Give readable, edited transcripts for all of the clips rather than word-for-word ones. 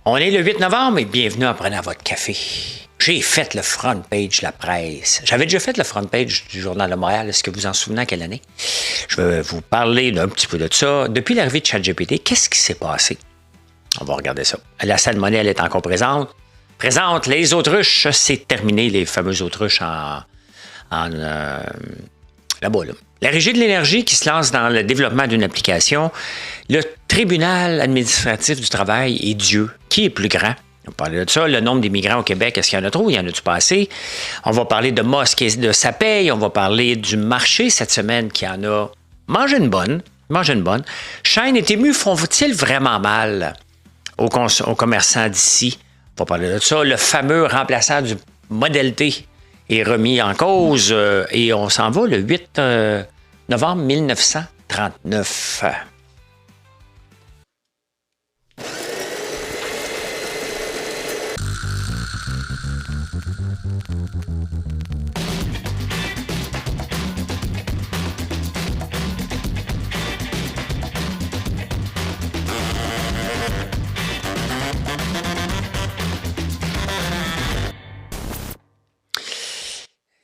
On est le 8 novembre et bienvenue en prenant votre café. J'ai fait le front page de la presse. J'avais déjà fait le front page du Journal de Montréal. Est-ce que vous en souvenez à quelle année? Je vais vous parler d'un petit peu de ça. Depuis l'arrivée de ChatGPT, qu'est-ce qui s'est passé? On va regarder ça. La salmonelle elle est encore présente. Présente, les autruches, c'est terminé, les fameuses autruches là-bas, là. La Régie de l'énergie qui se lance dans le développement d'une application. Le tribunal administratif du travail et Dieu. Qui est plus grand? On va parler de ça. Le nombre d'immigrants au Québec, est-ce qu'il y en a trop? Il y en a-tu pas assez? On va parler de Musk et de sa paye. On va parler du marché cette semaine qui en a mangé une bonne. Shine et Temu font-ils vraiment mal aux commerçants d'ici? On va parler de ça. Le fameux remplaçant du Model T est remis en cause et on s'en va le 8 novembre 1939.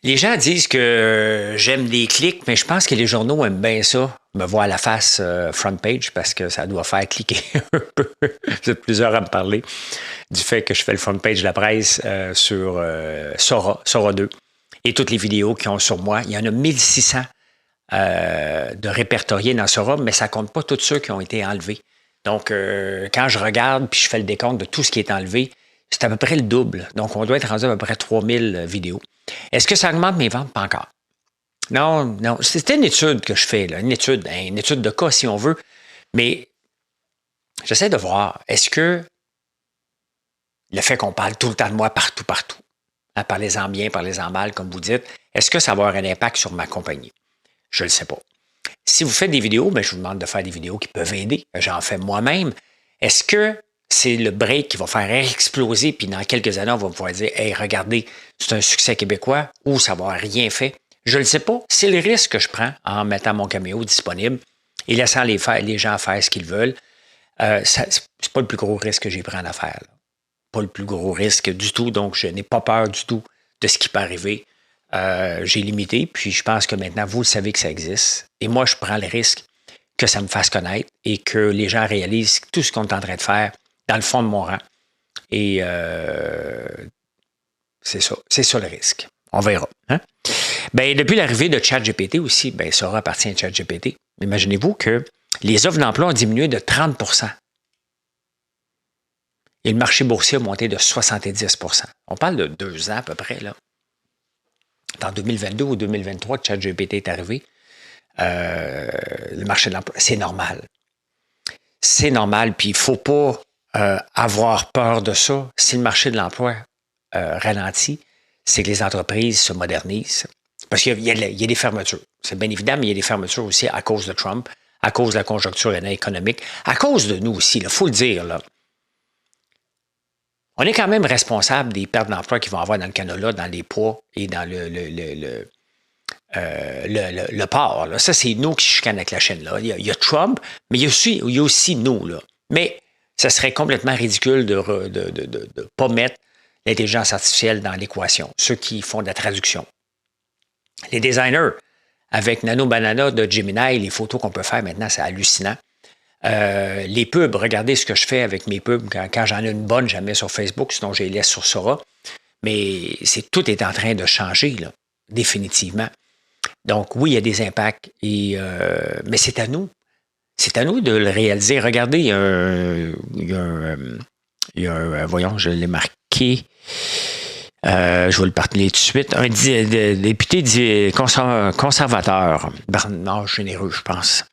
Les gens disent que j'aime des clics, mais je pense que les journaux aiment bien ça, me voir la face front page, parce que ça doit faire cliquer un peu. Vous êtes plusieurs à me parler du fait que je fais le front page de la presse sur Sora 2, et toutes les vidéos qui ont sur moi. Il y en a 1600 de répertoriés dans Sora, mais ça ne compte pas tous ceux qui ont été enlevés. Donc, quand je regarde puis je fais le décompte de tout ce qui est enlevé, c'est à peu près le double. Donc, on doit être rendu à peu près 3000 vidéos. Est-ce que ça augmente mes ventes? Pas encore. Non. C'était une étude que je fais, là, une étude de cas, si on veut. Mais j'essaie de voir, est-ce que le fait qu'on parle tout le temps de moi partout, hein, parlez-en bien, parlez-en mal, comme vous dites, est-ce que ça va avoir un impact sur ma compagnie? Je ne le sais pas. Si vous faites des vidéos, je vous demande de faire des vidéos qui peuvent aider. J'en fais moi-même. Est-ce que c'est le break qui va faire exploser, puis dans quelques années, on va pouvoir dire « Hey, regardez, c'est un succès québécois » ou ça va rien fait? Je ne le sais pas. C'est le risque que je prends en mettant mon caméo disponible et laissant les gens faire ce qu'ils veulent. C'est pas le plus gros risque que j'ai pris en affaires. Là. Pas le plus gros risque du tout, donc je n'ai pas peur du tout de ce qui peut arriver. J'ai limité, puis je pense que maintenant, vous le savez que ça existe. Et moi, je prends le risque que ça me fasse connaître et que les gens réalisent tout ce qu'on est en train de faire dans le fond de mon rang. Et c'est ça le risque. On verra. Hein? Depuis l'arrivée de ChatGPT aussi, ça appartient à ChatGPT. Imaginez-vous que les offres d'emploi ont diminué de 30 % et le marché boursier a monté de 70 %. On parle de 2 ans à peu près. Là. En 2022 ou 2023 que ChatGPT est arrivé, le marché de l'emploi, c'est normal. C'est normal, puis il ne faut pas avoir peur de ça. Si le marché de l'emploi ralentit, c'est que les entreprises se modernisent. Parce qu'il y a des fermetures. C'est bien évident, mais il y a des fermetures aussi à cause de Trump, à cause de la conjoncture économique, à cause de nous aussi, il faut le dire. Là. On est quand même responsable des pertes d'emploi qu'ils vont avoir dans le canola, dans les pois et dans le porc. Là. Ça, c'est nous qui chicanent avec la chaîne. Là. Il y a Trump, mais il y a aussi nous. Là. Mais ça serait complètement ridicule de ne pas mettre l'intelligence artificielle dans l'équation, ceux qui font de la traduction. Les designers, avec Nano Banana de Gemini, les photos qu'on peut faire maintenant, c'est hallucinant. Les pubs, regardez ce que je fais avec mes pubs. Quand j'en ai une bonne, je la mets sur Facebook, sinon je les laisse sur Sora. Mais tout est en train de changer, là, définitivement. Donc, oui, il y a des impacts, mais c'est à nous. C'est à nous de le réaliser. Regardez, voyons, je l'ai marqué. Je vais le parler tout de suite. Un député conservateur, Bernard Généreux, je pense,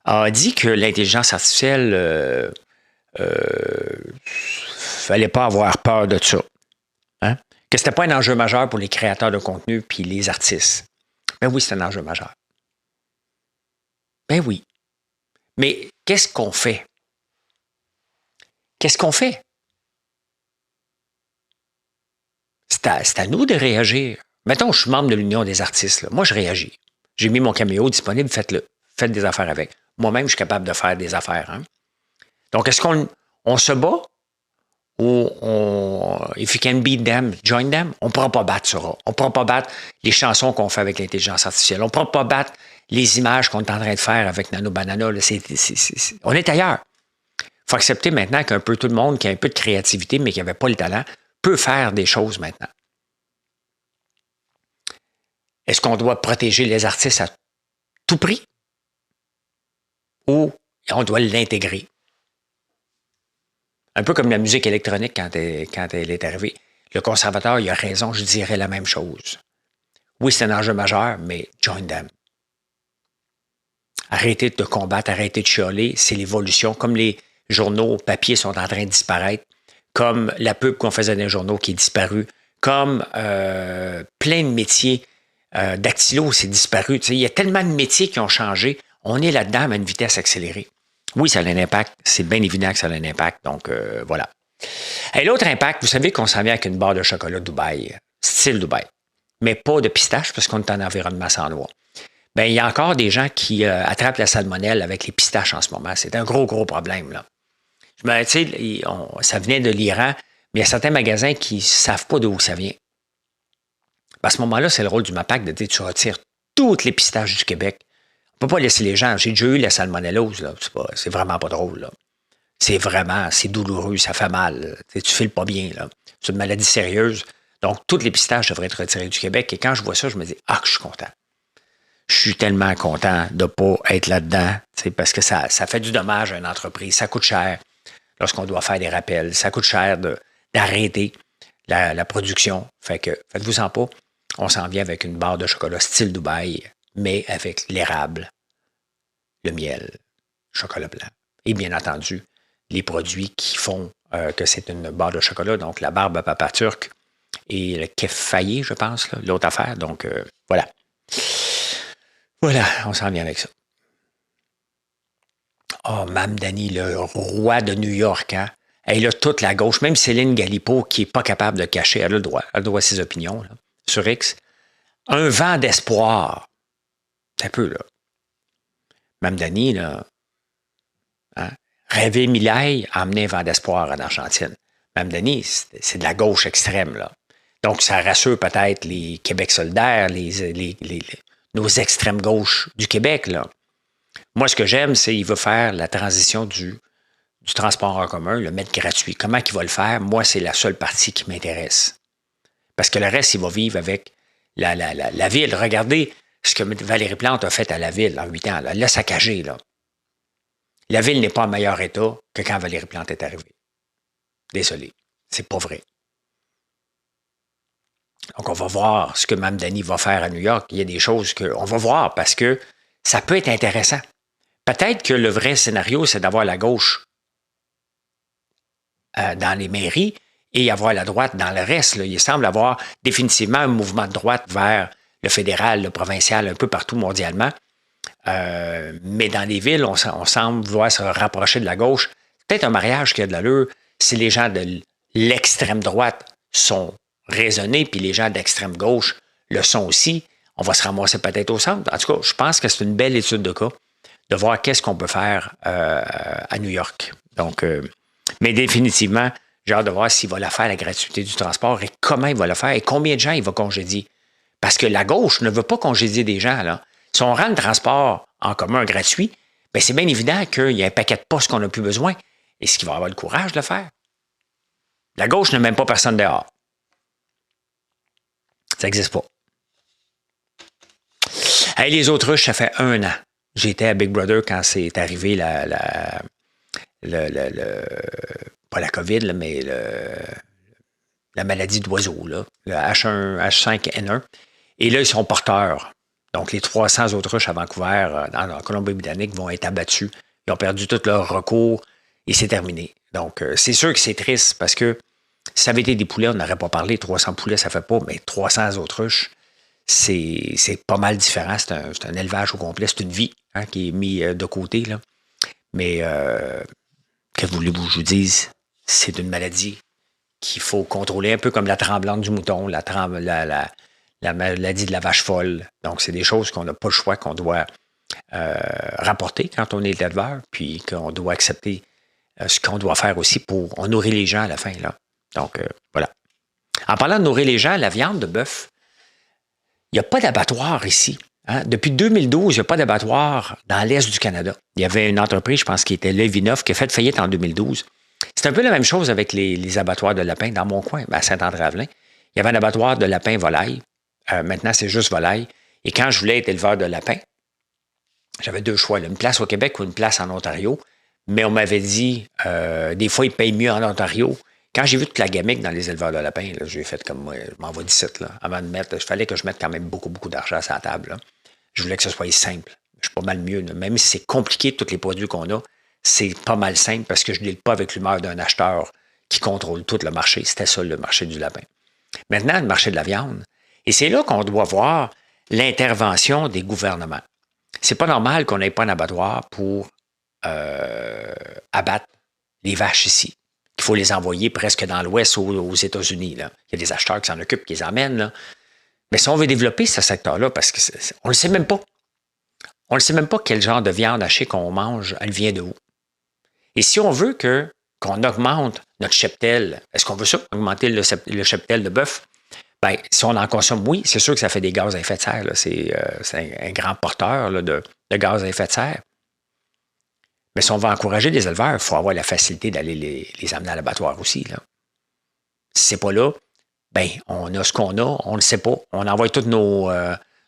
a dit que l'intelligence artificielle fallait pas avoir peur de ça. Hein? Que c'était pas un enjeu majeur pour les créateurs de contenu puis les artistes. Ben oui, c'est un enjeu majeur. Ben oui. Mais qu'est-ce qu'on fait? Qu'est-ce qu'on fait? C'est à nous de réagir. Mettons, je suis membre de l'Union des artistes. Là. Moi, je réagis. J'ai mis mon caméo disponible, faites-le. Faites des affaires avec. Moi-même, je suis capable de faire des affaires. Hein? Donc, est-ce qu'on se bat où if you can beat them, join them, on ne pourra pas battre Sora. On ne pourra pas battre les chansons qu'on fait avec l'intelligence artificielle. On ne pourra pas battre les images qu'on est en train de faire avec Nano Banana. Là. On est ailleurs. Il faut accepter maintenant qu'un peu tout le monde qui a un peu de créativité, mais qui n'avait pas le talent, peut faire des choses maintenant. Est-ce qu'on doit protéger les artistes à tout prix? Ou on doit l'intégrer? Un peu comme la musique électronique quand elle est arrivée. Le conservateur, il a raison, je dirais la même chose. Oui, c'est un enjeu majeur, mais join them. Arrêtez de te combattre, arrêtez de chialer, c'est l'évolution. Comme les journaux papier sont en train de disparaître, comme la pub qu'on faisait dans les journaux qui est disparue, comme plein de métiers. Dactylo, c'est disparu. Tu sais, il y a tellement de métiers qui ont changé. On est là-dedans à une vitesse accélérée. Oui, ça a un impact. C'est bien évident que ça a un impact. Donc, voilà. Et l'autre impact, vous savez qu'on s'en vient avec une barre de chocolat Dubaï, style Dubaï, mais pas de pistache parce qu'on est en environnement sans noix. Bien, il y a encore des gens qui attrapent la salmonelle avec les pistaches en ce moment. C'est un gros, gros problème, là. Tu sais, ça venait de l'Iran, mais il y a certains magasins qui ne savent pas d'où ça vient. À ce moment-là, c'est le rôle du MAPAC de dire tu retires toutes les pistaches du Québec. On ne peut pas laisser les gens. J'ai déjà eu la salmonellose, là. C'est vraiment pas drôle, là. C'est douloureux, ça fait mal. Tu files pas bien, là. C'est une maladie sérieuse. Donc, toutes les pistaches devraient être retirées du Québec. Et quand je vois ça, je me dis, que je suis content. Je suis tellement content de ne pas être là-dedans, parce que ça fait du dommage à une entreprise. Ça coûte cher lorsqu'on doit faire des rappels. Ça coûte cher d'arrêter la production. Fait que, faites-vous-en pas. On s'en vient avec une barre de chocolat style Dubaï, mais avec l'érable, le miel, chocolat blanc. Et bien entendu, les produits qui font que c'est une barre de chocolat, donc la barbe à papa turc et le kefaillé, je pense, là, l'autre affaire. Donc, voilà. Voilà, on s'en vient avec ça. Oh, Mamdani, le roi de New York, hein? Elle a toute la gauche, même Céline Galipo, qui n'est pas capable de cacher, elle a le droit à ses opinions, là, sur X. Un vent d'espoir. C'est un peu, là. Mamdani, là, hein? Rêver Milei a amené un vent d'espoir en Argentine. Mamdani, c'est de la gauche extrême, là. Donc, ça rassure peut-être les Québec solidaires, nos extrêmes gauches du Québec, là. Moi, ce que j'aime, c'est qu'il veut faire la transition du transport en commun, le mettre gratuit. Comment il va le faire? Moi, c'est la seule partie qui m'intéresse. Parce que le reste, il va vivre avec la ville. Regardez ce que Valérie Plante a fait à la ville en 8 ans. Là. Elle l'a saccagé, là. La ville n'est pas en meilleur état que quand Valérie Plante est arrivée. Désolé. C'est pas vrai. Donc, on va voir ce que Mme Dany va faire à New York. Il y a des choses qu'on va voir parce que ça peut être intéressant. Peut-être que le vrai scénario, c'est d'avoir la gauche dans les mairies et avoir la droite dans le reste. Là. Il semble avoir définitivement un mouvement de droite vers le fédéral, le provincial, un peu partout mondialement. Mais dans les villes, on semble vouloir se rapprocher de la gauche. Peut-être un mariage qui a de l'allure si les gens de l'extrême droite sont raisonnés, puis les gens d'extrême gauche le sont aussi. On va se ramasser peut-être au centre. En tout cas, je pense que c'est une belle étude de cas de voir qu'est-ce qu'on peut faire à New York. Donc, mais définitivement, j'ai hâte de voir s'il va la faire, la gratuité du transport, et comment il va le faire, et combien de gens il va congédier. Parce que la gauche ne veut pas congédier des gens, là. Si on rend le transport en commun gratuit, bien, c'est bien évident qu'il y a un paquet de postes qu'on n'a plus besoin. Est-ce qu'il va avoir le courage de le faire? La gauche n'a même pas personne dehors. Ça n'existe pas. Hey, les autruches, ça fait 1 an. J'étais à Big Brother quand c'est arrivé pas la COVID, là, mais la maladie d'oiseau, là, le H5N1. Et là, ils sont porteurs. Donc, les 300 autruches à Vancouver, dans la Colombie-Britannique, vont être abattus. Ils ont perdu tout leur recours et c'est terminé. Donc, c'est sûr que c'est triste parce que si ça avait été des poulets, on n'aurait pas parlé. 300 poulets, ça ne fait pas, mais 300 autruches, c'est pas mal différent. C'est un élevage au complet. C'est une vie qui est mise de côté, là. Mais, que voulez-vous que je vous dise? C'est une maladie qu'il faut contrôler, un peu comme la tremblante du mouton, la maladie de la vache folle. Donc, c'est des choses qu'on n'a pas le choix, qu'on doit rapporter quand on est éleveur, puis qu'on doit accepter ce qu'on doit faire aussi pour on nourrit les gens à la fin. Là. Donc, voilà. En parlant de nourrir les gens, la viande de bœuf, il n'y a pas d'abattoir ici. Hein? Depuis 2012, il n'y a pas d'abattoir dans l'Est du Canada. Il y avait une entreprise, je pense, qui était Levinov, qui a fait faillite en 2012. C'est un peu la même chose avec les abattoirs de lapins dans mon coin, à Saint-André-Avelin. Il y avait un abattoir de lapins volailles. Maintenant, c'est juste volaille. Et quand je voulais être éleveur de lapins, j'avais deux choix, là, une place au Québec ou une place en Ontario. Mais on m'avait dit, des fois, ils payent mieux en Ontario. Quand j'ai vu toute la gamique dans les éleveurs de lapins, j'ai fait comme moi, je m'en vais d'ici, là, avant de mettre. Il fallait que je mette quand même beaucoup, beaucoup d'argent sur la table. Là. Je voulais que ce soit simple. Je suis pas mal mieux. Là. Même si c'est compliqué, tous les produits qu'on a, c'est pas mal simple parce que je ne deal pas avec l'humeur d'un acheteur qui contrôle tout le marché. C'était ça, le marché du lapin. Maintenant, le marché de la viande. Et c'est là qu'on doit voir l'intervention des gouvernements. C'est pas normal qu'on n'ait pas un abattoir pour abattre les vaches ici. Il faut les envoyer presque dans l'Ouest aux États-Unis. Là. Il y a des acheteurs qui s'en occupent, qui les emmènent. Là. Mais si on veut développer ce secteur-là, parce qu'on ne le sait même pas. On ne sait même pas quel genre de viande hachée qu'on mange, elle vient de où. Et si on veut qu'on augmente notre cheptel, est-ce qu'on veut ça, augmenter le cheptel de bœuf? Bien, si on en consomme, oui, c'est sûr que ça fait des gaz à effet de serre. Là. C'est un grand porteur là, de gaz à effet de serre. Mais si on veut encourager les éleveurs, il faut avoir la facilité d'aller les amener à l'abattoir aussi. Là. Si ce n'est pas là, bien, on a ce qu'on a, on ne le sait pas. On envoie toutes nos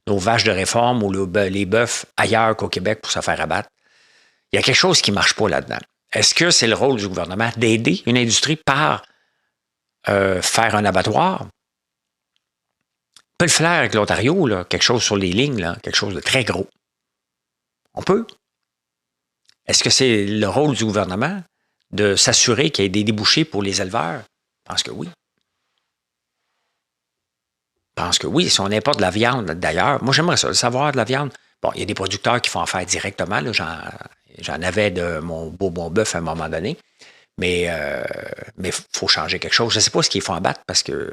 vaches de réforme ou les bœufs ailleurs qu'au Québec pour se faire abattre. Il y a quelque chose qui ne marche pas là-dedans. Est-ce que c'est le rôle du gouvernement d'aider une industrie par faire un abattoir? On peut le faire avec l'Ontario, là, quelque chose sur les lignes, là, quelque chose de très gros. On peut. Est-ce que c'est le rôle du gouvernement de s'assurer qu'il y ait des débouchés pour les éleveurs? Je pense que oui. Je pense que oui. Si on importe de la viande d'ailleurs, moi j'aimerais ça, le savoir de la viande. Bon, il y a des producteurs qui font en faire directement. Là, j'en avais de mon beau bon bœuf à un moment donné. Mais il faut changer quelque chose. Je ne sais pas ce qu'ils font abattre parce que,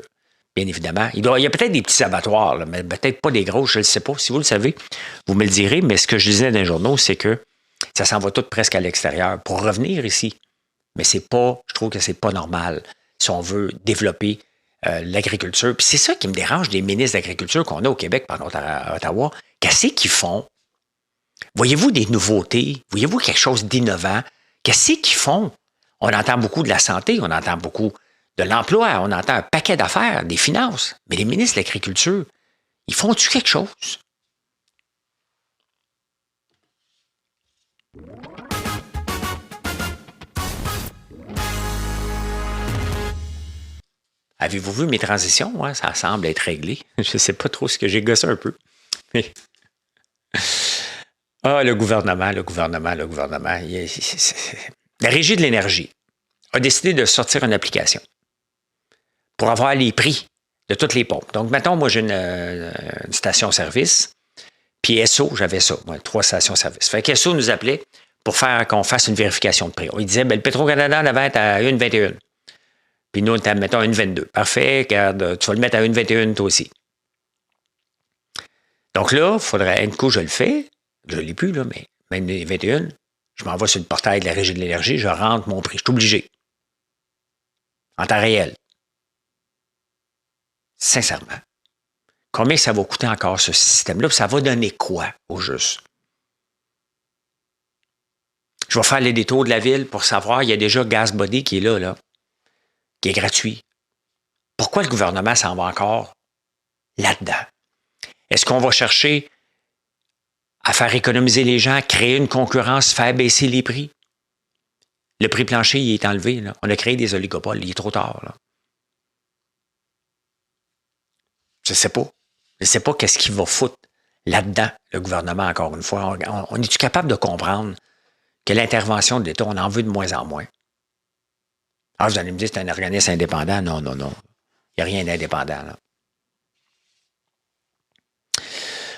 bien évidemment, il y a peut-être des petits abattoirs, là, mais peut-être pas des gros, je ne le sais pas. Si vous le savez, vous me le direz. Mais ce que je disais dans les journaux, c'est que ça s'en va tout presque à l'extérieur pour revenir ici. Mais c'est pas, je trouve que c'est pas normal si on veut développer l'agriculture. Puis c'est ça qui me dérange des ministres d'agriculture qu'on a au Québec, par contre à Ottawa. Qu'est-ce qu'ils font? Voyez-vous des nouveautés? Voyez-vous quelque chose d'innovant? Qu'est-ce qu'ils font? On entend beaucoup de la santé, on entend beaucoup de l'emploi, on entend un paquet d'affaires, des finances. Mais les ministres de l'agriculture, ils font-tu quelque chose? Avez-vous vu mes transitions? Hein? Ça semble être réglé. Je ne sais pas trop ce que j'ai gossé un peu. Ah, le gouvernement. La Régie de l'énergie a décidé de sortir une application pour avoir les prix de toutes les pompes. Donc, mettons, moi, j'ai une station-service, puis SO, j'avais ça, moi, 3 stations-service. Fait que SO nous appelait pour qu'on fasse une vérification de prix. Il disait, le Petro-Canada devait être à 1,21. Puis nous, mettons à 1,22. Parfait, regarde, tu vas le mettre à 1,21 toi aussi. Donc là, il faudrait, un coup, je le fais. Je ne l'ai plus, là, mais même 1,21, je m'envoie sur le portail de la Régie de l'énergie, je rentre mon prix. Je suis obligé. En temps réel. Sincèrement. Combien ça va coûter encore ce système-là? Ça va donner quoi au juste? Je vais faire les détours de la ville pour savoir, il y a déjà GasBuddy qui est là, qui est gratuit. Pourquoi le gouvernement s'en va encore là-dedans? Est-ce qu'on va chercher à faire économiser les gens, créer une concurrence, faire baisser les prix? Le prix plancher, il est enlevé. Là. On a créé des oligopoles. Il est trop tard. Là. Je ne sais pas. Je ne sais pas qu'est-ce qu'il va foutre là-dedans, le gouvernement, encore une fois. On est-tu capable de comprendre que l'intervention de l'État, on en veut de moins en moins? Ah, vous allez me dire que c'est un organisme indépendant. Non. Il n'y a rien d'indépendant. Là.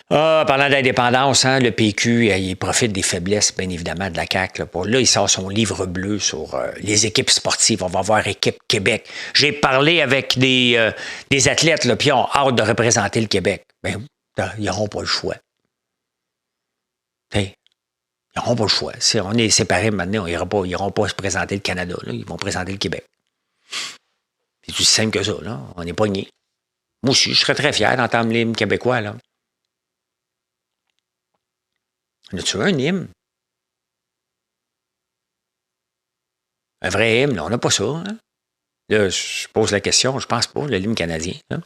Parlant d'indépendance, hein, le PQ, il profite des faiblesses, bien évidemment, de la CAQ. Là, il sort son livre bleu sur les équipes sportives. On va voir Équipe Québec. J'ai parlé avec des athlètes, là, puis ils ont hâte de représenter le Québec. Bien, ils n'auront pas le choix. Hey, Ils n'auront pas le choix. Si on est séparés maintenant, ils n'iront pas se présenter le Canada. Là. Ils vont présenter le Québec. C'est aussi simple que ça. Là. On est pognés. Moi aussi, je serais très fier d'entendre l'hymne québécois. Là. On a-tu un hymne? Un vrai hymne, là, on n'a pas ça. Hein? Là, je pose la question, je pense pas, le hymne canadien. Là.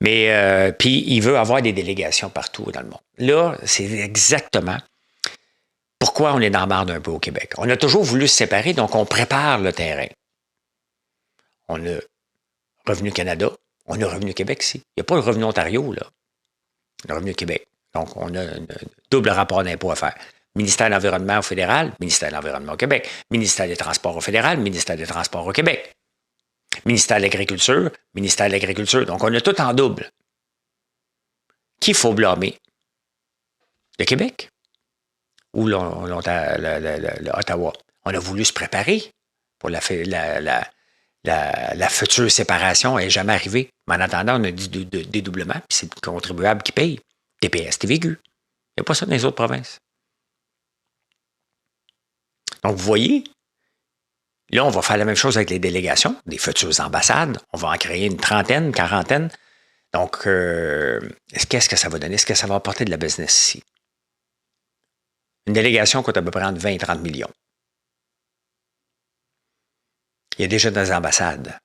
Mais, puis, il veut avoir des délégations partout dans le monde. Là, c'est exactement pourquoi on est dans la marde un peu au Québec. On a toujours voulu se séparer, donc on prépare le terrain. On a Revenu Canada, on a Revenu Québec ici. Il n'y a pas le Revenu Ontario, là. Le Revenu Québec. Donc, on a un double rapport d'impôt à faire. Ministère de l'Environnement au fédéral, ministère de l'Environnement au Québec, ministère des Transports au fédéral, ministère des Transports au Québec, ministère de l'Agriculture, ministère de l'Agriculture. Donc, on a tout en double. Qui faut blâmer? Le Québec ou l'Ottawa? On a voulu se préparer pour la future séparation n'est jamais arrivée. Mais en attendant, on a dit dédoublement, puis c'est le contribuable qui paye. TPS, TVQ. Il n'y a pas ça dans les autres provinces. Donc, vous voyez, là, on va faire la même chose avec les délégations, des futures ambassades. On va en créer une trentaine, quarantaine. Donc, qu'est-ce que ça va donner? Est-ce que ça va apporter de la business ici? Une délégation coûte à peu près entre 20 et 30 millions. Il y a déjà des ambassades.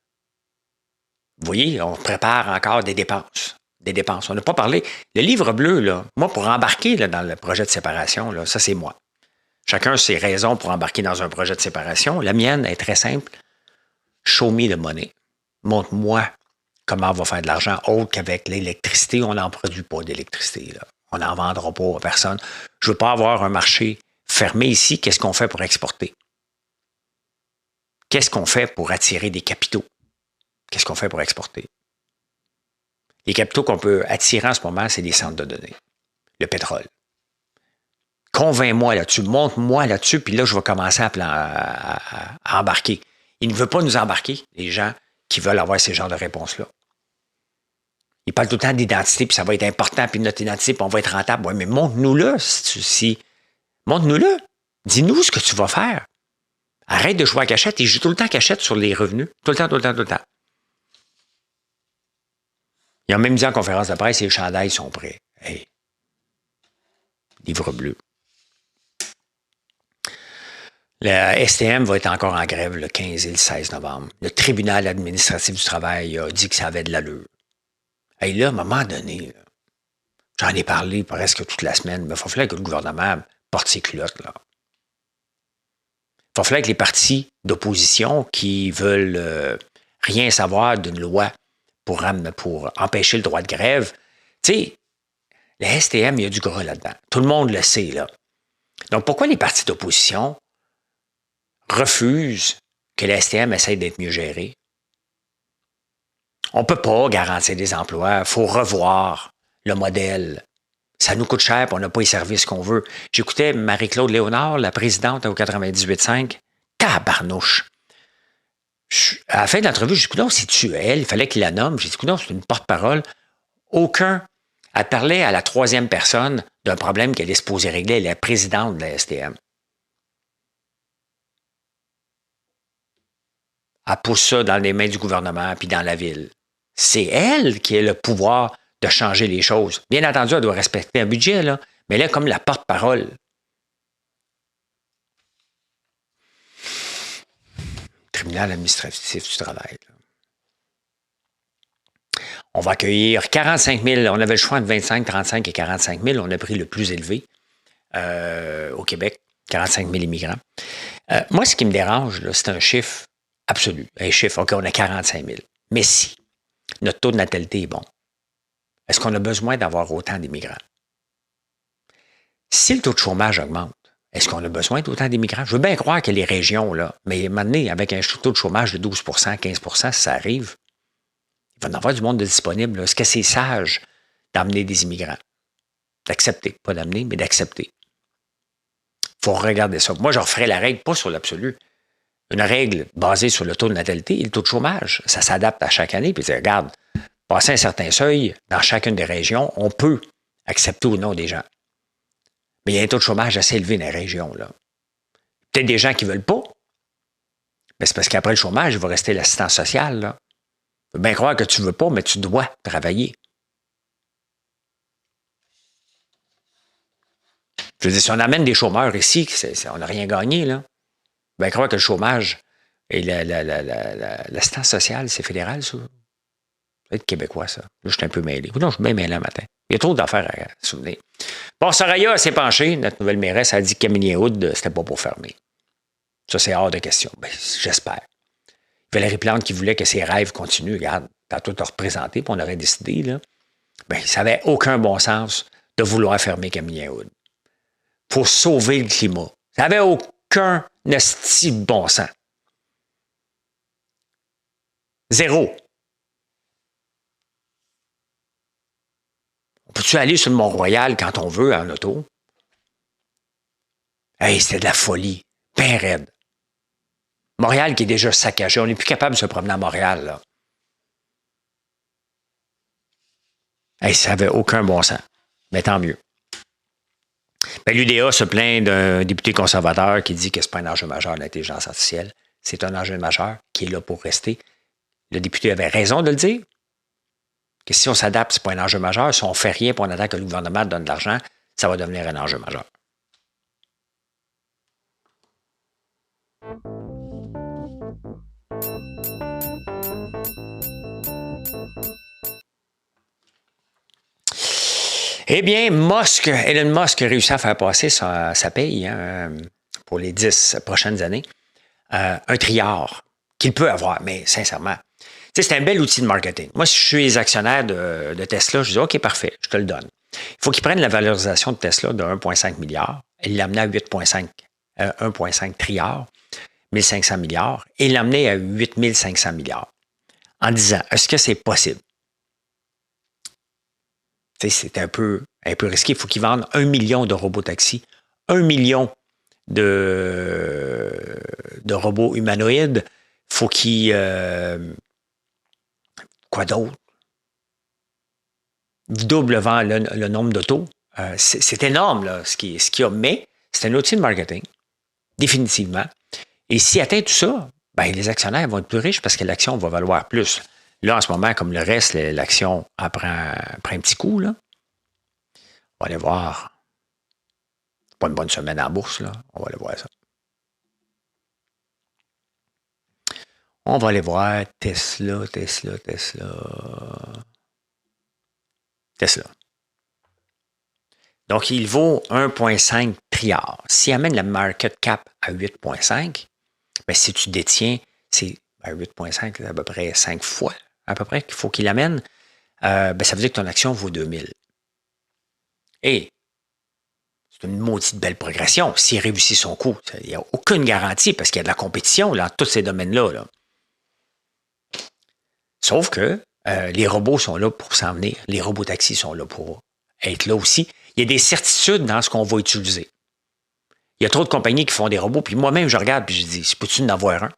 Vous voyez, on prépare encore des dépenses. Des dépenses. On n'a pas parlé. Le livre bleu, là, moi, pour embarquer là, dans le projet de séparation, là, ça, c'est moi. Chacun a ses raisons pour embarquer dans un projet de séparation. La mienne est très simple. Show me the money. Montre-moi comment on va faire de l'argent autre qu'avec l'électricité. On n'en produit pas d'électricité. Là. On n'en vendra pas à personne. Je ne veux pas avoir un marché fermé ici. Qu'est-ce qu'on fait pour exporter? Qu'est-ce qu'on fait pour attirer des capitaux? Qu'est-ce qu'on fait pour exporter? Les capitaux qu'on peut attirer en ce moment, c'est des centres de données. Le pétrole. Convainc-moi là-dessus, montre-moi là-dessus, puis là, je vais commencer à embarquer. Il ne veut pas nous embarquer, les gens qui veulent avoir ces genres de réponses-là. Ils parlent tout le temps d'identité, puis ça va être important, puis notre identité, puis on va être rentable. Oui, mais montre-nous-le, montre-nous-le. Dis-nous ce que tu vas faire. Arrête de jouer à cachette. Ils jouent tout le temps à cachette sur les revenus. Tout le temps, tout le temps, tout le temps. Ils ont même dit en conférence de presse, les chandails sont prêts. Hey. Livre bleu. La STM va être encore en grève le 15 et le 16 novembre. Le tribunal administratif du travail a dit que ça avait de l'allure. Et là, à un moment donné, j'en ai parlé presque toute la semaine, mais il va falloir que le gouvernement porte ses culottes. Là. Il va falloir que les partis d'opposition qui veulent rien savoir d'une loi pour empêcher le droit de grève, tu sais, la STM, il y a du gras là-dedans. Tout le monde le sait, là. Donc, pourquoi les partis d'opposition refusent que la STM essaye d'être mieux gérée? On ne peut pas garantir des emplois. Il faut revoir le modèle. Ça nous coûte cher et on n'a pas les services qu'on veut. J'écoutais Marie-Claude Léonard, la présidente au 98.5. Tabarnouche! À la fin de l'entrevue, j'ai dit, non, c'est-tu elle? Il fallait qu'il la nomme. J'ai dit, non, c'est une porte-parole. Elle parlait à la troisième personne d'un problème qu'elle est supposée régler. Elle est la présidente de la STM. Elle pousse ça dans les mains du gouvernement puis dans la ville. C'est elle qui a le pouvoir de changer les choses. Bien entendu, elle doit respecter un budget, là, mais elle est comme la porte-parole. Tribunal administratif du travail. Là. On va accueillir 45 000. On avait le choix entre 25, 35 et 45 000. On a pris le plus élevé au Québec, 45 000 immigrants. Moi, ce qui me dérange, là, c'est un chiffre absolu. Un chiffre, OK, on a 45 000. Mais si notre taux de natalité est bon, est-ce qu'on a besoin d'avoir autant d'immigrants? Si le taux de chômage augmente, est-ce qu'on a besoin d'autant d'immigrants? Je veux bien croire que les régions, là, mais maintenant, avec un taux de chômage de 12 15 si ça arrive, il va y en avoir du monde de disponible. Là. Est-ce que c'est sage d'amener des immigrants? D'accepter, pas d'amener, mais d'accepter. Il faut regarder ça. Moi, je referais la règle, pas sur l'absolu. Une règle basée sur le taux de natalité et le taux de chômage. Ça s'adapte à chaque année. Puis, regarde, passer un certain seuil dans chacune des régions, on peut accepter ou non des gens. Mais il y a un taux de chômage assez élevé dans les régions. Là. Peut-être des gens qui ne veulent pas. Mais c'est parce qu'après le chômage, il va rester l'assistance sociale. Là. Tu peux bien croire que tu ne veux pas, mais tu dois travailler. Je veux dire, si on amène des chômeurs ici, on n'a rien gagné. Là. Bien croire que le chômage et l'assistance sociale, c'est fédéral, ça. Ça va être québécois, ça. Là, je suis un peu mêlé. Non, je suis bien mêlé le matin. Il y a trop d'affaires à se souvenir. Bon, Soraya s'est penchée, notre nouvelle mairesse, a dit que Camillien-Hood, c'était pas pour fermer. Ça, c'est hors de question. Ben, j'espère. Valérie Plante qui voulait que ses rêves continuent. Regarde, t'as tout à représenter, puis on aurait décidé, là. Ben, ça n'avait aucun bon sens de vouloir fermer Camillien-Hood. Pour sauver le climat. Ça n'avait aucun esti de bon sens. Zéro. On peut-tu aller sur le Mont-Royal quand on veut en auto? Hey, c'était de la folie. Ben raide. Montréal qui est déjà saccagé. On n'est plus capable de se promener à Montréal, là. Hey, ça n'avait aucun bon sens. Mais tant mieux. Ben, l'UDA se plaint d'un député conservateur qui dit que ce n'est pas un enjeu majeur l'intelligence artificielle. C'est un enjeu majeur qui est là pour rester. Le député avait raison de le dire. Que si on s'adapte, ce n'est pas un enjeu majeur. Si on ne fait rien pour on attend que le gouvernement donne de l'argent, ça va devenir un enjeu majeur. Eh bien, Elon Musk a réussi à faire passer sa paye pour les 10 prochaines années. Un triard qu'il peut avoir, mais sincèrement, c'est un bel outil de marketing. Moi, si je suis actionnaire de Tesla, je dis OK, parfait, je te le donne. Il faut qu'il prenne la valorisation de Tesla de 1,5 milliard. Il l'amenait à 1,5 triard, 1500 milliards, et l'amener à 8500 milliards. En disant, est-ce que c'est possible? C'est un peu risqué. Il faut qu'ils vendent 1 million de robots taxis, 1 million de robots humanoïdes. Il faut qu'ils... quoi d'autre? Doublement le nombre d'autos. C'est énorme là, ce qu'il y a, mais c'est un outil de marketing, définitivement. Et s'il atteint tout ça, ben, les actionnaires vont être plus riches parce que l'action va valoir plus. Là, en ce moment, comme le reste, l'action prend un petit coup. Là. On va aller voir. Pas une bonne semaine en bourse, là. On va aller voir ça. On va aller voir Tesla. Donc, il vaut 1,5 trilliard. S'il amène la market cap à 8,5, ben, si tu détiens, c'est 8,5, c'est à peu près 5 fois, à peu près, qu'il faut qu'il amène. Ben, ça veut dire que ton action vaut 2000. Et c'est une maudite belle progression. S'il réussit son coup, il n'y a aucune garantie parce qu'il y a de la compétition dans tous ces domaines-là. Là. Sauf que les robots sont là pour s'en venir. Les robots taxis sont là pour être là aussi. Il y a des certitudes dans ce qu'on va utiliser. Il y a trop de compagnies qui font des robots, puis moi-même, je regarde et je dis, peux-tu en avoir un?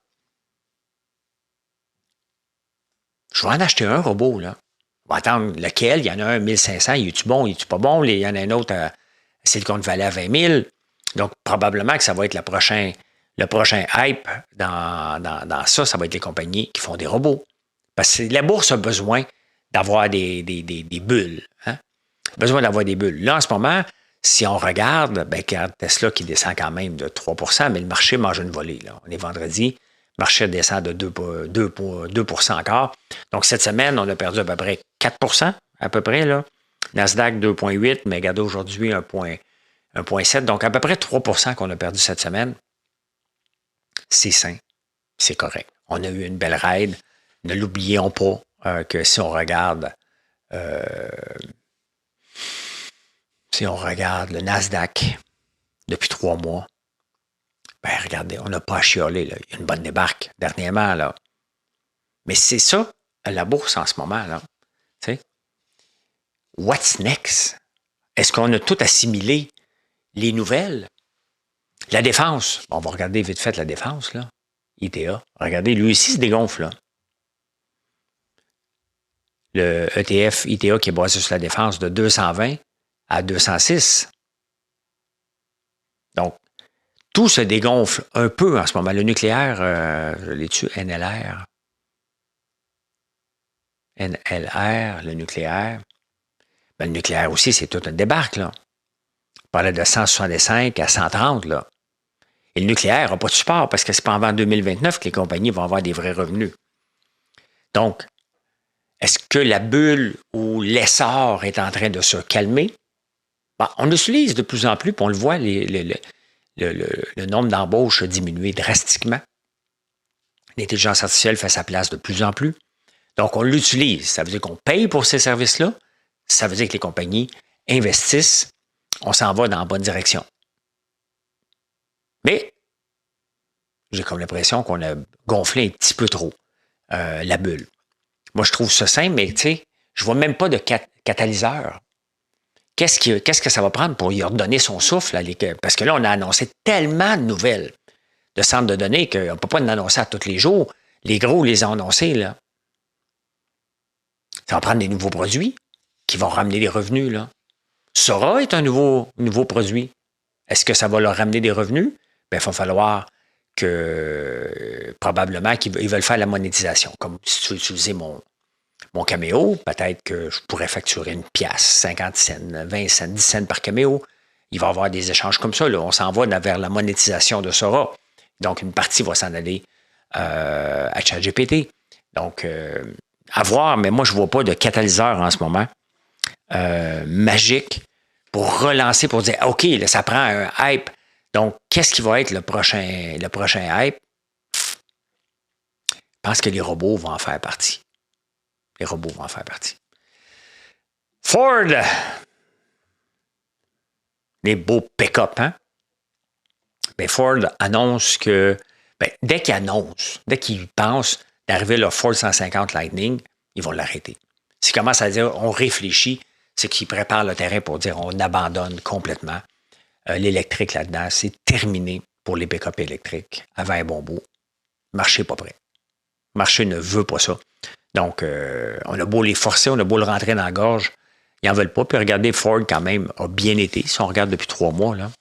Je vais en acheter un robot, là. On va attendre lequel. Il y en a un 1500. Il est-tu bon? Il est-tu pas bon? Il y en a un autre à Silicon Valley à 20 000. Donc, probablement que ça va être le prochain hype dans ça. Ça va être les compagnies qui font des robots. Parce que la bourse a besoin d'avoir des bulles. Hein? Besoin d'avoir des bulles. Là, en ce moment, si on regarde, ben, Tesla qui descend quand même de 3 %, mais le marché mange une volée. Là. On est vendredi. Le marché descend de 2 encore. Donc, cette semaine, on a perdu à peu près 4 à peu près. Là. Nasdaq 2,8, mais regardez aujourd'hui 1,7. Donc, à peu près 3 qu'on a perdu cette semaine. C'est sain. C'est correct. On a eu une belle ride. Ne l'oublions pas que si on regarde le Nasdaq depuis 3 mois, ben regardez, on n'a pas à chialer. Là. Il y a une bonne débarque dernièrement. Là. Mais c'est ça, la bourse en ce moment. Là. Tu sais, what's next? Est-ce qu'on a tout assimilé les nouvelles? La défense. Bon, on va regarder vite fait la défense. Là. ITA. Regardez, lui aussi se dégonfle. Là. Le ETF ITA qui est basé sur la défense de 220 à 206. tout se dégonfle un peu en ce moment. Le nucléaire, je l'ai-tu, NLR? NLR, le nucléaire. Ben, le nucléaire aussi, c'est tout un débarque, là. On parlait de 165 à 130, là. Et le nucléaire n'a pas de support parce que c'est pas avant 2029 que les compagnies vont avoir des vrais revenus. Donc, est-ce que la bulle ou l'essor est en train de se calmer? Bon, on utilise de plus en plus, puis on le voit, le nombre d'embauches a diminué drastiquement. L'intelligence artificielle fait sa place de plus en plus. Donc, on l'utilise. Ça veut dire qu'on paye pour ces services-là. Ça veut dire que les compagnies investissent. On s'en va dans la bonne direction. Mais, j'ai comme l'impression qu'on a gonflé un petit peu trop la bulle. Moi, je trouve ça simple, mais tu sais, je ne vois même pas de catalyseur. Qu'est-ce que ça va prendre pour y redonner son souffle? Parce que là, on a annoncé tellement de nouvelles de centres de données qu'on ne peut pas en annoncer à tous les jours. Les gros les ont annoncés, là. Ça va prendre des nouveaux produits qui vont ramener des revenus, là. Sora est un nouveau produit. Est-ce que ça va leur ramener des revenus? Bien, il va falloir que probablement qu'ils veulent faire la monétisation. Comme si tu veux utiliser mon caméo, peut-être que je pourrais facturer une pièce, 50 cents, 20 cents, 10 cents par caméo. Il va y avoir des échanges comme ça. Là. On s'en va vers la monétisation de Sora. Donc, une partie va s'en aller à ChatGPT. Donc, à voir, mais moi, je ne vois pas de catalyseur en ce moment magique pour relancer, pour dire, OK, là, ça prend un hype. Donc, qu'est-ce qui va être le prochain hype? Je pense que les robots vont en faire partie. Les robots vont en faire partie. Ford! Les beaux pick-up, hein? Bien, Ford annonce que, dès qu'ils pensent d'arriver le Ford 150 Lightning, ils vont l'arrêter. S'ils commencent à dire on réfléchit, c'est qu'ils préparent le terrain pour dire on abandonne complètement l'électrique là-dedans. C'est terminé pour les pick-up électriques avant un bon bout. Le marché n'est pas prêt. Le marché ne veut pas ça. Donc, on a beau les forcer, on a beau le rentrer dans la gorge, ils n'en veulent pas. Puis regardez, Ford, quand même, a bien été. Si on regarde depuis 3 mois, là.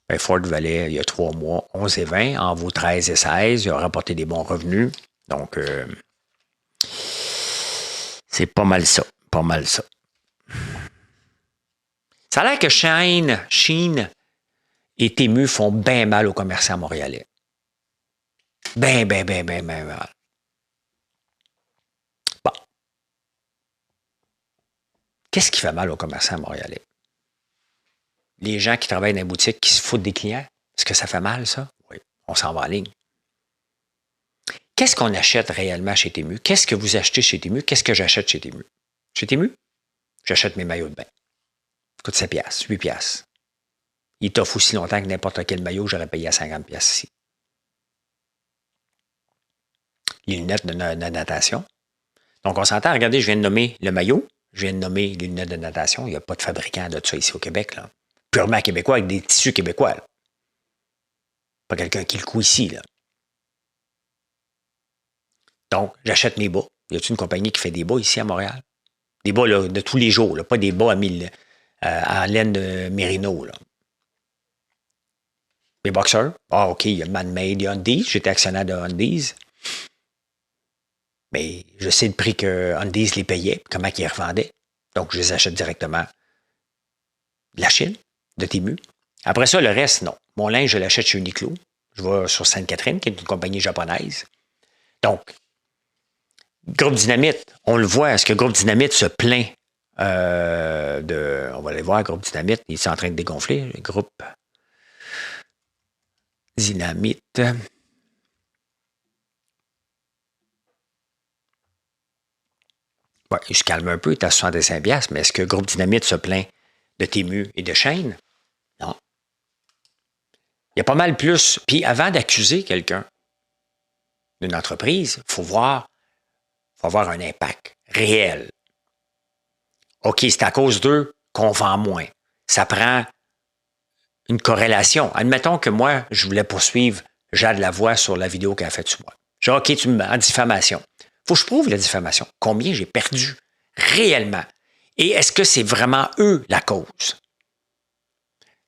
Ben, Ford valait, il y a 3 mois, 11 et 20, en vaut 13 et 16. Il a rapporté des bons revenus. Donc, c'est pas mal ça. Pas mal ça. Ça a l'air que Shein et Temu font bien mal aux commerçants montréalais. Ben mal. Bon. Qu'est-ce qui fait mal aux commerçants montréalais? Les gens qui travaillent dans les boutiques qui se foutent des clients. Est-ce que ça fait mal, ça? Oui. On s'en va en ligne. Qu'est-ce qu'on achète réellement chez Temu? Qu'est-ce que vous achetez chez Temu? Qu'est-ce que j'achète chez Temu? Chez Temu, j'achète mes maillots de bain. Ça coûte 7 piastres, 8 piastres. Il t'offre aussi longtemps que n'importe quel maillot, j'aurais payé à 50 piastres ici. Les lunettes de natation. Donc, on s'entend, regardez, je viens de nommer le maillot, je viens de nommer les lunettes de natation. Il n'y a pas de fabricant de ça ici au Québec, là. Purement québécois, avec des tissus québécois, là. Pas quelqu'un qui le coud ici, là. Donc, j'achète mes bas. Y a-t-il une compagnie qui fait des bas ici à Montréal? Des bas là, de tous les jours, là, pas des bas en laine de mérino, là. Mes boxeurs. Ah, OK, il y a Man-Made, il y a Undies. J'étais actionnaire de Undies. Mais je sais le prix que Undies les payait, comment ils les revendaient. Donc, je les achète directement de la Chine, de Temu. Après ça, le reste, non. Mon linge, je l'achète chez Uniqlo. Je vais sur Sainte-Catherine, qui est une compagnie japonaise. Donc, Groupe Dynamite, on le voit. Est-ce que Groupe Dynamite se plaint de... On va aller voir, Groupe Dynamite, il est en train de dégonfler. Groupe Dynamite. Ouais, il se calme un peu, il est à 65 $, mais est-ce que Groupe Dynamite se plaint de Temu et de Shein? Non. Il y a pas mal plus. Puis avant d'accuser quelqu'un d'une entreprise, il faut avoir un impact réel. OK, c'est à cause d'eux qu'on vend moins. Ça prend une corrélation. Admettons que moi, je voulais poursuivre Jade Lavoie sur la vidéo qu'elle a faite sur moi. Je dis, OK, tu me mets en diffamation. Faut que je prouve la diffamation. Combien j'ai perdu réellement? Et est-ce que c'est vraiment eux la cause?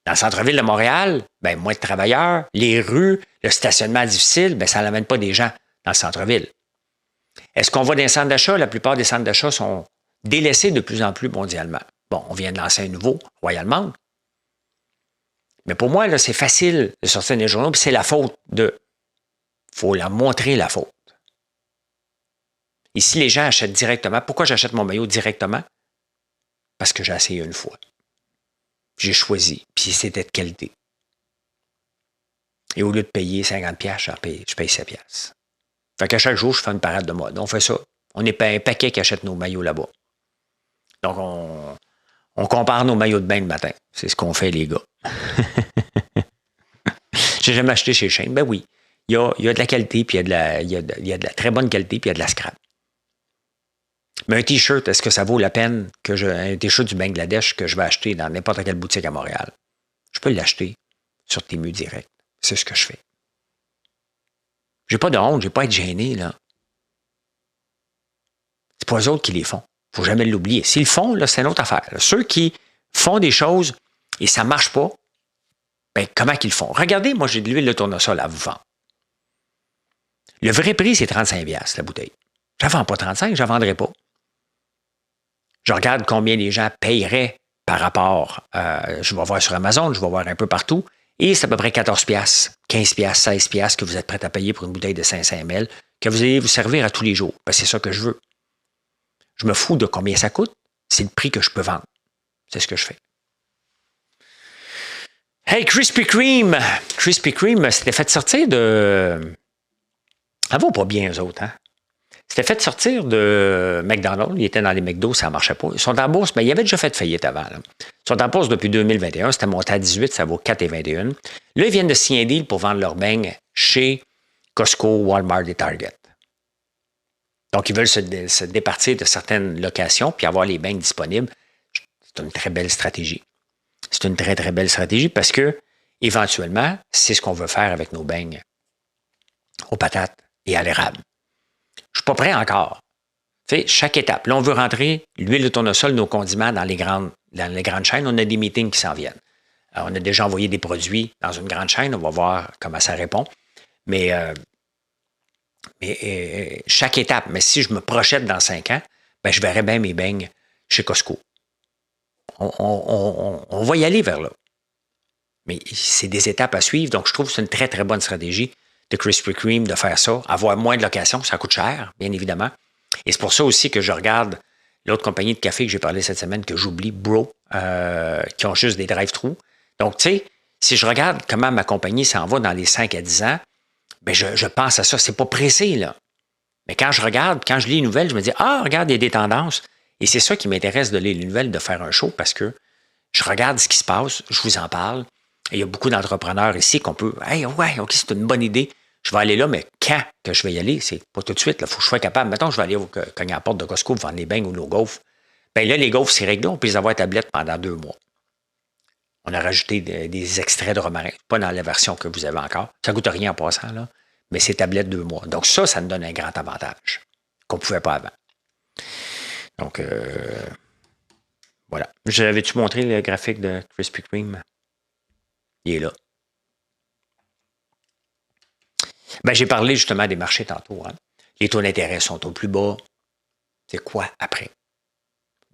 Dans le centre-ville de Montréal, ben, moins de travailleurs, les rues, le stationnement difficile, ben, ça n'amène pas des gens dans le centre-ville. Est-ce qu'on va dans les centres d'achat? La plupart des centres d'achat sont délaissés de plus en plus mondialement. Bon, on vient de lancer un nouveau, Royal Mount. Mais pour moi, là, c'est facile de sortir des journaux, puis c'est la faute de... Il faut leur montrer la faute. Et si les gens achètent directement, pourquoi j'achète mon maillot directement? Parce que j'ai essayé une fois. J'ai choisi, puis c'était de qualité. Et au lieu de payer 50$, je paye 7$. Fait qu'à chaque jour, je fais une parade de mode. On fait ça. On n'est pas un paquet qui achète nos maillots là-bas. Donc, on compare nos maillots de bain le matin. C'est ce qu'on fait, les gars. J'ai jamais acheté chez Shane. Ben oui, il y a de la qualité, puis il y a de la très bonne qualité, puis il y a de la scrap. Mais un T-shirt, est-ce que ça vaut la peine un T-shirt du Bangladesh que je vais acheter dans n'importe quelle boutique à Montréal? Je peux l'acheter sur Temu direct. C'est ce que je fais. J'ai pas de honte, j'ai pas à être gêné, là. C'est pas eux autres qui les font. Faut jamais l'oublier. S'ils le font, là, c'est une autre affaire. Là. Ceux qui font des choses et ça marche pas, ben, comment qu'ils le font? Regardez, moi, j'ai de l'huile de tournesol à vous vendre. Le vrai prix, c'est 35$ la bouteille. Je ne vends pas 35, je ne vendrai pas. Je regarde combien les gens paieraient par rapport, je vais voir sur Amazon, je vais voir un peu partout, et c'est à peu près 14$, 15$, 16$ que vous êtes prêt à payer pour une bouteille de 500 ml que vous allez vous servir à tous les jours. Ben, c'est ça que je veux. Je me fous de combien ça coûte, c'est le prix que je peux vendre. C'est ce que je fais. Hey, Krispy Kreme! Krispy Kreme, c'était fait sortir de... Ça va pas bien, eux autres, hein? C'était fait sortir de McDonald's. Ils étaient dans les McDo, ça ne marchait pas. Ils sont en bourse, mais ils avaient déjà fait faillite avant. Là. Ils sont en bourse depuis 2021. C'était monté à 18, ça vaut 4,21. Là, ils viennent de signer un deal pour vendre leurs beignes chez Costco, Walmart et Target. Donc, ils veulent se départir de certaines locations puis avoir les beignes disponibles. C'est une très belle stratégie. C'est une très, très belle stratégie parce que, éventuellement, c'est ce qu'on veut faire avec nos beignes aux patates et à l'érable. Je ne suis pas prêt encore. Tu sais, chaque étape. Là, on veut rentrer l'huile de tournesol, nos condiments dans les grandes chaînes. On a des meetings qui s'en viennent. Alors, on a déjà envoyé des produits dans une grande chaîne. On va voir comment ça répond. Mais chaque étape. Mais si je me projette dans 5 ans, ben, je verrai bien mes beignes chez Costco. On va y aller vers là. Mais c'est des étapes à suivre. Donc, je trouve que c'est une très, très bonne stratégie de Krispy Kreme de faire ça. Avoir moins de locations, ça coûte cher, bien évidemment. Et c'est pour ça aussi que je regarde l'autre compagnie de café que j'ai parlé cette semaine, que j'oublie, Bro, qui ont juste des drive-thru. Donc, tu sais, si je regarde comment ma compagnie s'en va dans les 5 à 10 ans, bien, je pense à ça. C'est pas pressé, là. Mais quand je regarde, quand je lis les nouvelles, je me dis, ah, regarde, il y a des tendances. Et c'est ça qui m'intéresse de lire les nouvelles, de faire un show, parce que je regarde ce qui se passe, je vous en parle. Et il y a beaucoup d'entrepreneurs ici qu'on peut, hey, ouais, OK, c'est une bonne idée. Je vais aller là, mais quand que je vais y aller, c'est pas tout de suite. Il faut que je sois capable. Mettons, je vais aller cogner à la porte de Costco pour vendre les beignes ou nos gaufres. Bien là, les gaufres, c'est réglé. On peut les avoir à tablette pendant 2 mois. On a rajouté des extraits de romarin. Pas dans la version que vous avez encore. Ça ne coûte rien en passant, là. Mais c'est tablette 2 mois. Donc ça nous donne un grand avantage qu'on ne pouvait pas avant. Donc, voilà. J'avais-tu montré le graphique de Krispy Kreme? Il est là. Ben, j'ai parlé justement des marchés tantôt. Hein. Les taux d'intérêt sont au plus bas. C'est quoi après?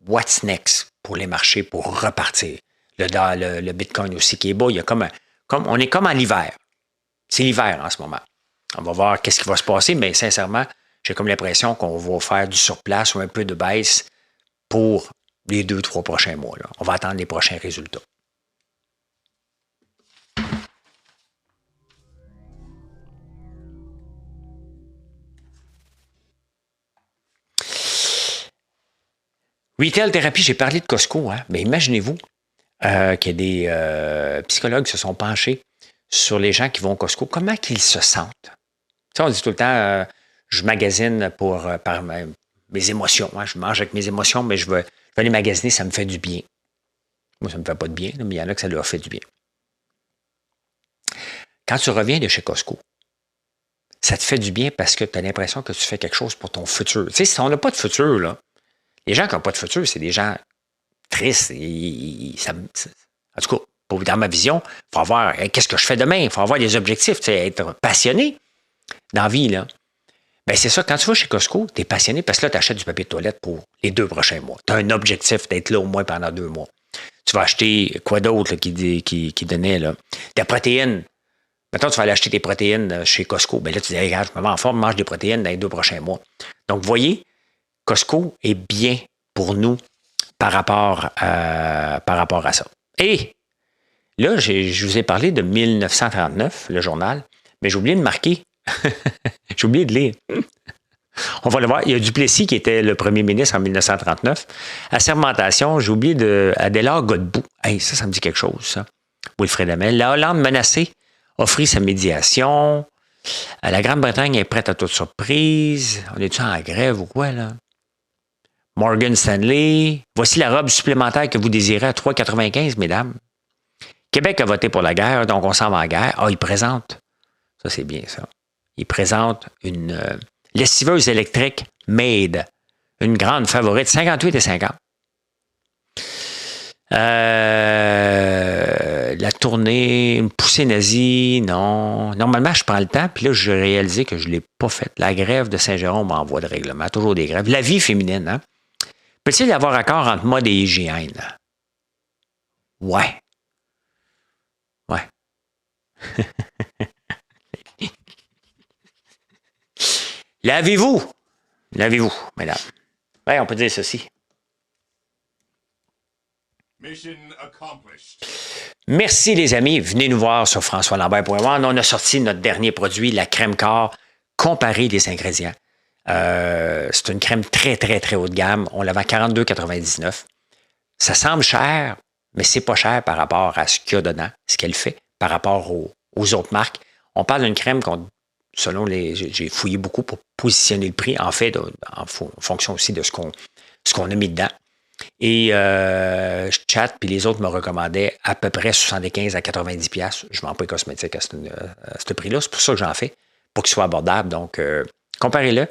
What's next pour les marchés pour repartir? Le Bitcoin aussi qui est bas. Il y a on est comme en hiver. C'est l'hiver en ce moment. On va voir qu'est-ce qui va se passer, mais sincèrement, j'ai comme l'impression qu'on va faire du surplace ou un peu de baisse pour les 2-3 prochains mois. Là. On va attendre les prochains résultats. Retail thérapie, j'ai parlé de Costco, hein? Mais imaginez-vous qu'il y a des psychologues qui se sont penchés sur les gens qui vont au Costco. Comment qu'ils se sentent? Tu sais, on dit tout le temps, je magasine par mes émotions. Hein? Je mange avec mes émotions, mais je vais aller magasiner, ça me fait du bien. Moi, ça ne me fait pas de bien, mais il y en a que ça leur fait du bien. Quand tu reviens de chez Costco, ça te fait du bien parce que tu as l'impression que tu fais quelque chose pour ton futur. Tu sais, si on n'a pas de futur, là, les gens qui n'ont pas de futur, c'est des gens tristes. En tout cas, dans ma vision, il faut avoir qu'est-ce que je fais demain, il faut avoir des objectifs, être passionné dans la vie, là. Ben c'est ça, quand tu vas chez Costco, tu es passionné parce que là, tu achètes du papier de toilette pour les 2 prochains mois. Tu as un objectif d'être là au moins pendant 2 mois. Tu vas acheter quoi d'autre là, qui donnait là? Des protéines. Maintenant, tu vas aller acheter tes protéines chez Costco. Ben là, tu dis, hey, regarde, je me mets en forme, mange des protéines dans les 2 prochains mois. Donc, vous voyez, Costco est bien pour nous par rapport à ça. Et là, je vous ai parlé de 1939, le journal, mais j'ai oublié de marquer. J'ai oublié de lire. On va le voir. Il y a Duplessis qui était le premier ministre en 1939. Assermentation, j'ai oublié de Adélard Godbout. Hey, ça me dit quelque chose, ça. Wilfrid Hamel. La Hollande menacée offrit sa médiation. La Grande-Bretagne est prête à toute surprise. On est-tu en grève ou quoi, là? Morgan Stanley. Voici la robe supplémentaire que vous désirez à 3,95, mesdames. Québec a voté pour la guerre, donc on s'en va en guerre. Ah, il présente. Ça, c'est bien, ça. Il présente une lessiveuse électrique Made, une grande favorite, 58 et 50. La tournée, une poussée nazie, non. Normalement, je prends le temps, puis là, j'ai réalisé que je ne l'ai pas faite. La grève de Saint-Jérôme en voie de règlement, toujours des grèves. La vie féminine, hein? Peut-il y avoir accord entre mode et hygiène? Ouais. Ouais. Lavez-vous, mesdames. Ouais, on peut dire ceci. Mission accomplished. Merci les amis, venez nous voir sur françoislambert.com. On a sorti notre dernier produit, la crème corps, comparée des ingrédients. C'est une crème très, très, très haut de gamme. On la vend à 42,99. Ça semble cher, mais c'est pas cher par rapport à ce qu'il y a dedans, ce qu'elle fait, par rapport aux autres marques. On parle d'une crème selon j'ai fouillé beaucoup pour positionner le prix, en fait, en fonction aussi de ce qu'on a mis dedans. Et je chatte, puis les autres me recommandaient à peu près 75 à 90 $. Je ne vends pas les cosmétiques à ce prix-là. C'est pour ça que j'en fais, pour qu'il soit abordable. Donc, comparez-le,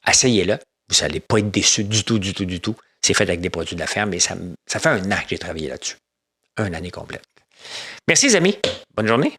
essayez-le. Vous n'allez pas être déçus du tout, du tout, du tout. C'est fait avec des produits de la ferme, mais ça fait 1 an que j'ai travaillé là-dessus. 1 année complète. Merci les amis. Bonne journée.